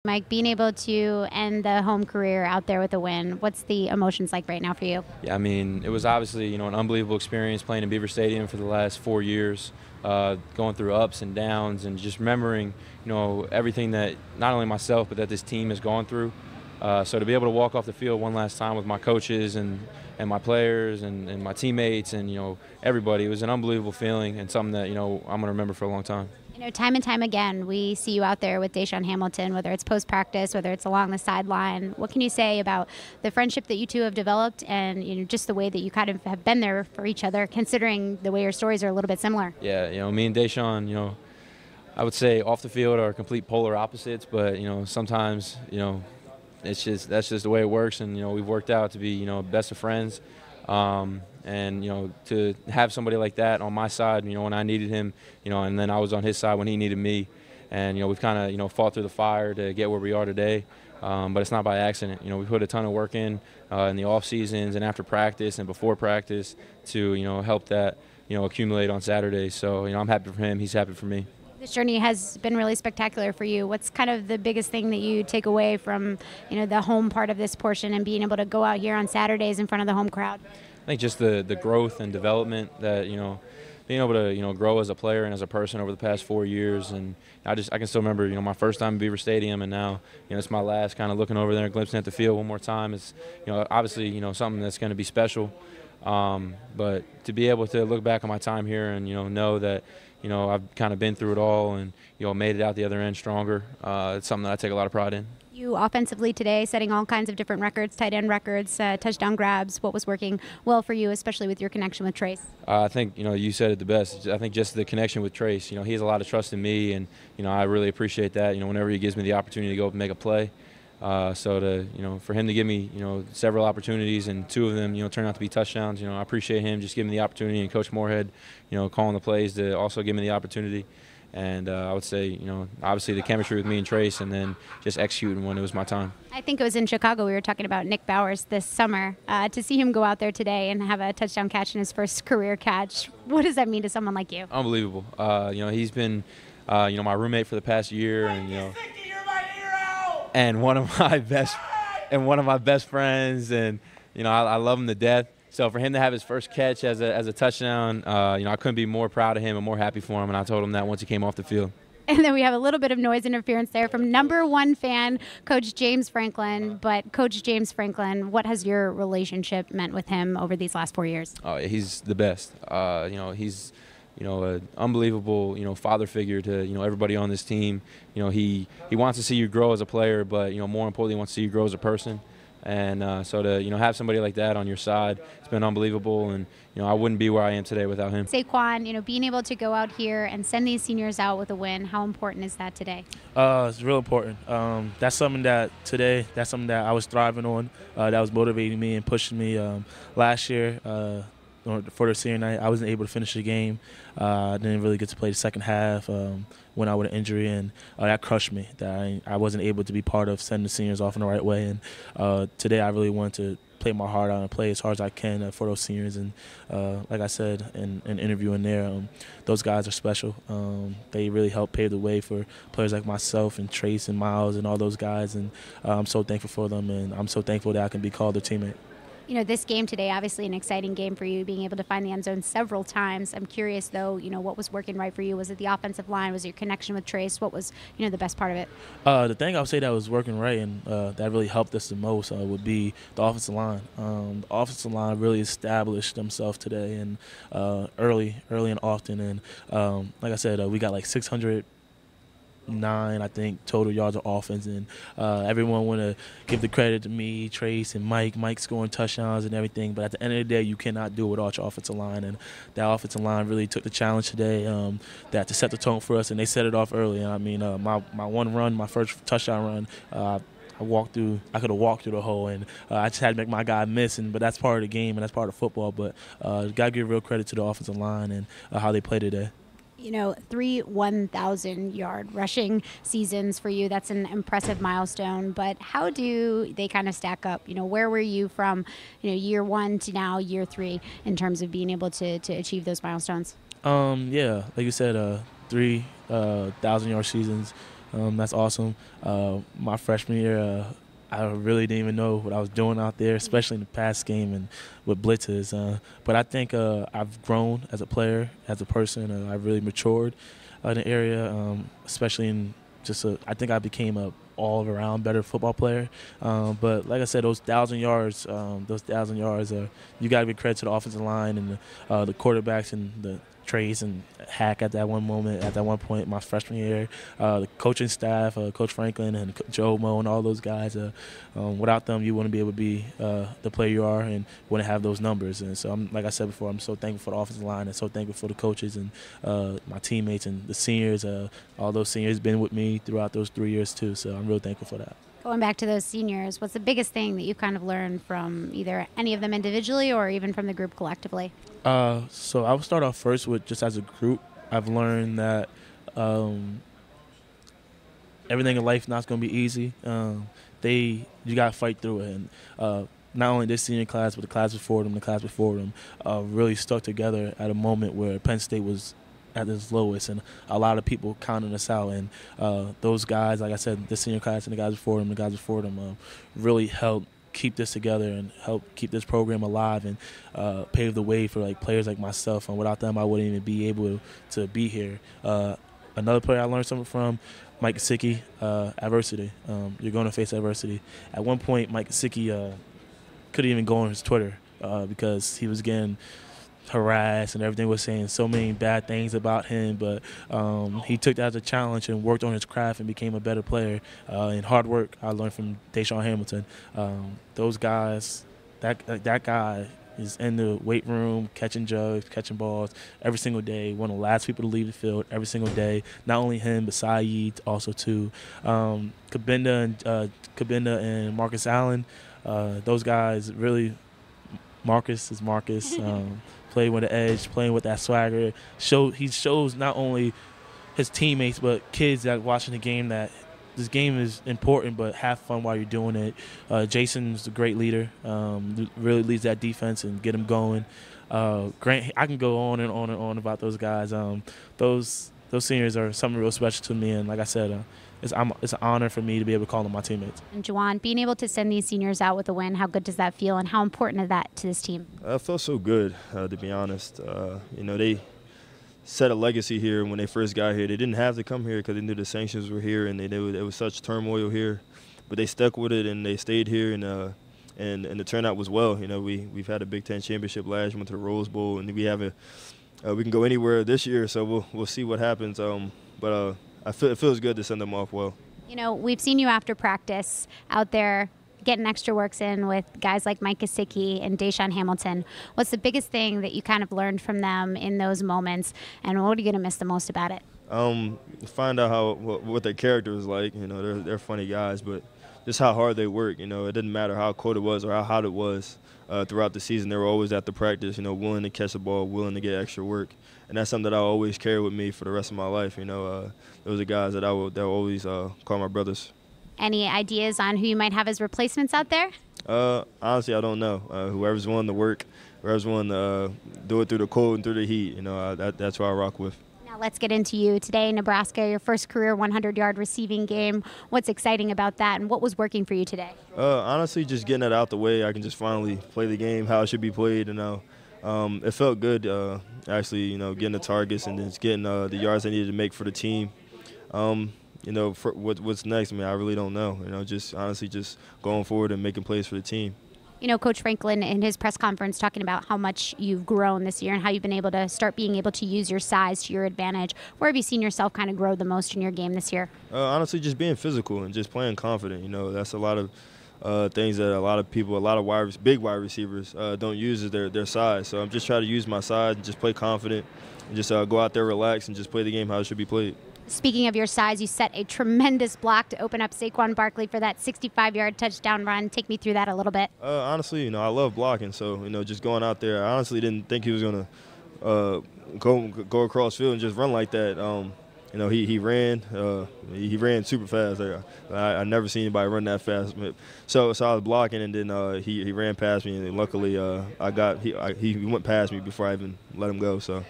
Mike, being able to end the home career out there with a win, what's the emotions like right now for you? Yeah, I mean, it was obviously, an unbelievable experience playing in Beaver Stadium for the last 4 years, going through ups and downs and just remembering, everything that not only myself but that this team has gone through. So to be able to walk off the field one last time with my coaches and my players and my teammates and, everybody, it was an unbelievable feeling and something that, I'm going to remember for a long time. Time and time again, we see you out there with Deshaun Hamilton, whether it's post-practice, whether it's along the sideline. What can you say about the friendship that you two have developed and, just the way that you kind of have been there for each other, considering the way your stories are a little bit similar? Yeah, me and Deshaun, I would say off the field are complete polar opposites, but, sometimes, that's just the way it works, and, we've worked out to be, best of friends. And to have somebody like that on my side, when I needed him, and then I was on his side when he needed me, and we've kind of fought through the fire to get where we are today. But it's not by accident. We put a ton of work in the off seasons and after practice and before practice to help that accumulate on Saturdays. So I'm happy for him. He's happy for me. This journey has been really spectacular for you. What's kind of the biggest thing that you take away from the home part of this portion and being able to go out here on Saturdays in front of the home crowd? I think just the growth and development that being able to grow as a player and as a person over the past 4 years, and I can still remember my first time in Beaver Stadium, and now it's my last, kind of looking over there and glimpsing at the field one more time. It's obviously something that's going to be special, but to be able to look back on my time here and know that I've kind of been through it all and made it out the other end stronger. It's something that I take a lot of pride in. You offensively today, setting all kinds of different records, tight end records, touchdown grabs. What was working well for you, especially with your connection with Trace? I think you said it the best. I think just the connection with Trace. He has a lot of trust in me, and I really appreciate that. Whenever he gives me the opportunity to go up and make a play. So for him to give me several opportunities and two of them turn out to be touchdowns. I appreciate him just giving me the opportunity, and Coach Moorhead calling the plays to also give me the opportunity. And I would say, obviously the chemistry with me and Trace, and then just executing when it was my time. I think it was in Chicago we were talking about Nick Bowers this summer. To see him go out there today and have a touchdown catch in his first career catch, what does that mean to someone like you? Unbelievable. He's been, my roommate for the past year, and Gesicki, you're my hero! and one of my best friends, and I love him to death. So for him to have his first catch as a touchdown, I couldn't be more proud of him and more happy for him. And I told him that once he came off the field. And then we have a little bit of noise interference there from number one fan, Coach James Franklin. But Coach James Franklin, what has your relationship meant with him over these last 4 years? Oh, he's the best. He's an unbelievable father figure to everybody on this team. He wants to see you grow as a player, but more importantly, he wants to see you grow as a person. And so to have somebody like that on your side, it's been unbelievable. And I wouldn't be where I am today without him. Saquon, being able to go out here and send these seniors out with a win, how important is that today? It's real important. That's something that I was thriving on. That was motivating me and pushing me. Last year, for the senior night, I wasn't able to finish the game. I didn't really get to play the second half when I with an injury, and that crushed me. That I wasn't able to be part of sending the seniors off in the right way. And today, I really wanted to play my heart out and play as hard as I can for those seniors. And like I said in interviewing there, those guys are special. They really helped pave the way for players like myself and Trace and Miles and all those guys. And I'm so thankful for them, and I'm so thankful that I can be called their teammate. This game today, obviously an exciting game for you, being able to find the end zone several times. I'm curious, though, what was working right for you? Was it the offensive line? Was it your connection with Trace? What was, the best part of it? The thing I would say that was working right and that really helped us the most would be the offensive line. The offensive line really established themselves today and early and often. And like I said, we got like 609, I think, total yards of offense, and everyone want to give the credit to me, Trace, and Mike scoring touchdowns and everything, but at the end of the day, you cannot do it without your offensive line, and that offensive line really took the challenge today that to set the tone for us, and they set it off early. And I mean, my one run, my first touchdown run, I could have walked through the hole, and I just had to make my guy miss, but that's part of the game, and that's part of football, but got to give real credit to the offensive line and how they played today. 3 1,000-yard rushing seasons for you. That's an impressive milestone. But how do they kind of stack up? Where were you from, year one to now year three in terms of being able to achieve those milestones? Yeah, like you said, 3,000-yard seasons. That's awesome. My freshman year, I really didn't even know what I was doing out there, especially in the pass game and with blitzes. But I think I've grown as a player, as a person. I've really matured in the area, especially in I think I became a all-around better football player. But like I said, those 1,000 yards, you got to give credit to the offensive line and the quarterbacks and the Trace and Hack at that one point, my freshman year, the coaching staff, Coach Franklin and Joe Mo and all those guys. Without them, you wouldn't be able to be the player you are and wouldn't have those numbers. And so, like I said before, I'm so thankful for the offensive line and so thankful for the coaches and my teammates and the seniors. All those seniors been with me throughout those 3 years too. So I'm really thankful for that. Going back to those seniors, what's the biggest thing that you kind of learned from either any of them individually or even from the group collectively? So I will start off first with just as a group. I've learned that everything in life not going to be easy. You got to fight through it. And not only this senior class, but the class before them, really stuck together at a moment where Penn State was at its lowest, and a lot of people counting us out. And those guys, like I said, the senior class and the guys before them, really helped keep this together and help keep this program alive and pave the way for players like myself. And without them, I wouldn't even be able to be here. Another player I learned something from, Mike Gesicki, adversity. You're going to face adversity. At one point, Mike Gesicki couldn't even go on his Twitter because he was getting harassed and everything was saying so many bad things about him, but he took that as a challenge and worked on his craft and became a better player. And hard work, I learned from Deshaun Hamilton. Those guys, that guy is in the weight room, catching jugs, catching balls every single day, one of the last people to leave the field every single day. Not only him, but Saeed also too. Kabinda and Marcus Allen, those guys really, Marcus is Marcus. Playing with the edge, playing with that swagger. He shows not only his teammates but kids that watching the game that this game is important, but have fun while you're doing it. Jason's a great leader. Really leads that defense and get them going. Grant, I can go on and on and on about those guys. Those seniors are something real special to me, and like I said, it's an honor for me to be able to call them my teammates. And Juwan, being able to send these seniors out with a win, how good does that feel, and how important is that to this team? It felt so good, to be honest. They set a legacy here when they first got here. They didn't have to come here because they knew the sanctions were here and there was such turmoil here, but they stuck with it and they stayed here, and the turnout was well. We've had a Big Ten championship last year, went to the Rose Bowl, and we can go anywhere this year, so we'll see what happens. But it feels good to send them off well. We've seen you after practice out there getting extra works in with guys like Mike Gesicki and Deshaun Hamilton. What's the biggest thing that you kind of learned from them in those moments, and what are you going to miss the most about it? Find out what their character is like. They're funny guys, but just how hard they work. It didn't matter how cold it was or how hot it was. Throughout the season, they were always at the practice, willing to catch the ball, willing to get extra work. And that's something that I always carry with me for the rest of my life. Those are guys that I will always call my brothers. Any ideas on who you might have as replacements out there? Honestly, I don't know. Whoever's willing to work, whoever's willing to do it through the cold and through the heat, that's who I rock with. Now let's get into you. Today, Nebraska, your first career 100-yard receiving game. What's exciting about that, and what was working for you today? Honestly, just getting it out the way. I can just finally play the game how it should be played. It felt good, actually, getting the targets and just getting the yards I needed to make for the team. For what's next, I really don't know. Just honestly just going forward and making plays for the team. Coach Franklin in his press conference talking about how much you've grown this year and how you've been able to start being able to use your size to your advantage. Where have you seen yourself kind of grow the most in your game this year? Honestly, just being physical and just playing confident. That's a lot of things that a lot of people, a lot of big wide receivers don't use is their size. So I'm just trying to use my size and just play confident and just go out there, relax, and just play the game how it should be played. Speaking of your size, you set a tremendous block to open up Saquon Barkley for that 65-yard touchdown run. Take me through that a little bit. Honestly, I love blocking, so just going out there. I honestly didn't think he was gonna go across field and just run like that. He ran super fast. I never seen anybody run that fast. So I was blocking, and then he ran past me, and luckily he went past me before I even let him go. So.